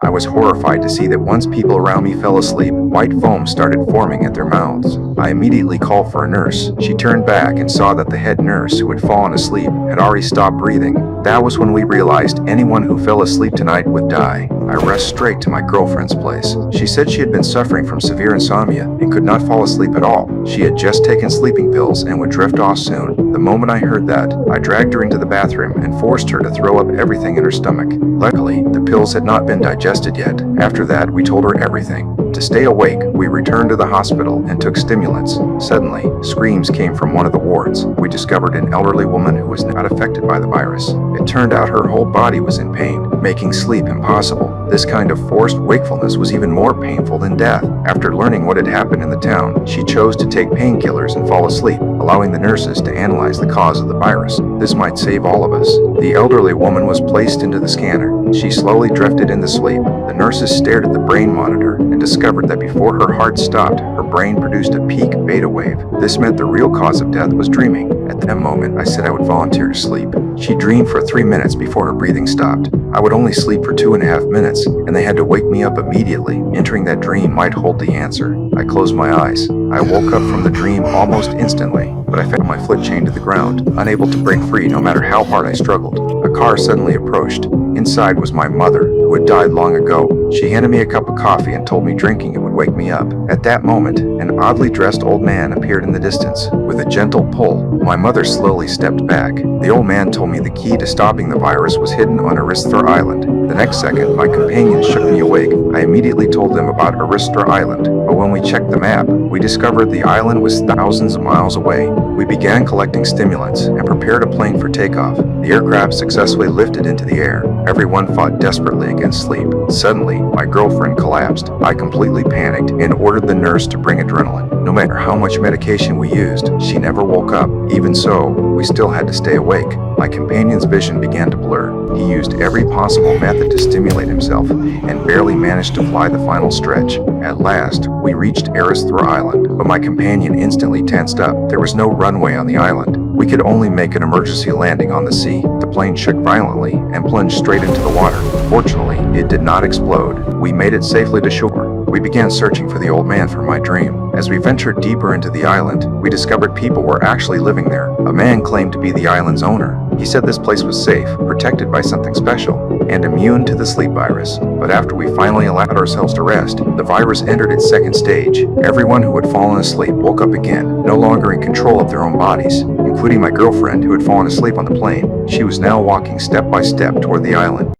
I was horrified to see that once people around me fell asleep, white foam started forming at their mouths. I immediately called for a nurse. She turned back and saw that the head nurse, who had fallen asleep, had already stopped breathing. That was when we realized anyone who fell asleep tonight would die. I rushed straight to my girlfriend's place. She said she had been suffering from severe insomnia and could not fall asleep at all. She had just taken sleeping pills and would drift off soon. The moment I heard that, I dragged her into the bathroom and forced her to throw up everything in her stomach. Luckily, the pills had not been digested yet. After that, we told her everything. To stay awake, we returned to the hospital and took stimulants. Suddenly, screams came from one of the wards. We discovered an elderly woman who was not affected by the virus. It turned out her whole body was in pain, making sleep impossible. This kind of forced wakefulness was even more painful than death. After learning what had happened in the town, she chose to take painkillers and fall asleep, allowing the nurses to analyze the cause of the virus. This might save all of us. The elderly woman was placed into the scanner. She slowly drifted into sleep. The nurses stared at the brain monitor and discovered that before her heart stopped, her brain produced a peak beta wave. This meant the real cause of death was dreaming. At that moment, I said I would volunteer to sleep. She dreamed for 3 minutes before her breathing stopped. I would only sleep for 2.5 minutes, and they had to wake me up immediately. Entering that dream might hold the answer. I closed my eyes. I woke up from the dream almost instantly, but I found my foot chained to the ground, unable to break free no matter how hard I struggled. A car suddenly approached. Inside was my mother, who had died long ago. She handed me a cup of coffee and told me drinking it would wake me up. At that moment, an oddly dressed old man appeared in the distance. With a gentle pull, my mother slowly stepped back. The old man told me the key to stopping the virus was hidden on Aristra Island. The next second, my companions shook me awake. I immediately told them about Aristra Island, but when we checked the map, we discovered the island was thousands of miles away. We began collecting stimulants and prepared a plane for takeoff. The aircraft successfully lifted into the air. Everyone fought desperately against sleep. Suddenly, my girlfriend collapsed. I completely panicked and ordered the nurse to bring adrenaline. No matter how much medication we used, she never woke up. Even so, we still had to stay awake. My companion's vision began to blur. He used every possible method to stimulate himself and barely managed to fly the final stretch. At last, we reached Aristra Island, but my companion instantly tensed up. There was no runway on the island. We could only make an emergency landing on the sea. The plane shook violently and plunged straight into the water. Fortunately, it did not explode. We made it safely to shore. We began searching for the old man from my dream. As we ventured deeper into the island, we discovered people were actually living there. A man claimed to be the island's owner. He said this place was safe, protected by something special, and immune to the sleep virus. But after we finally allowed ourselves to rest, the virus entered its second stage. Everyone who had fallen asleep woke up again, no longer in control of their own bodies, including my girlfriend who had fallen asleep on the plane. She was now walking step by step toward the island.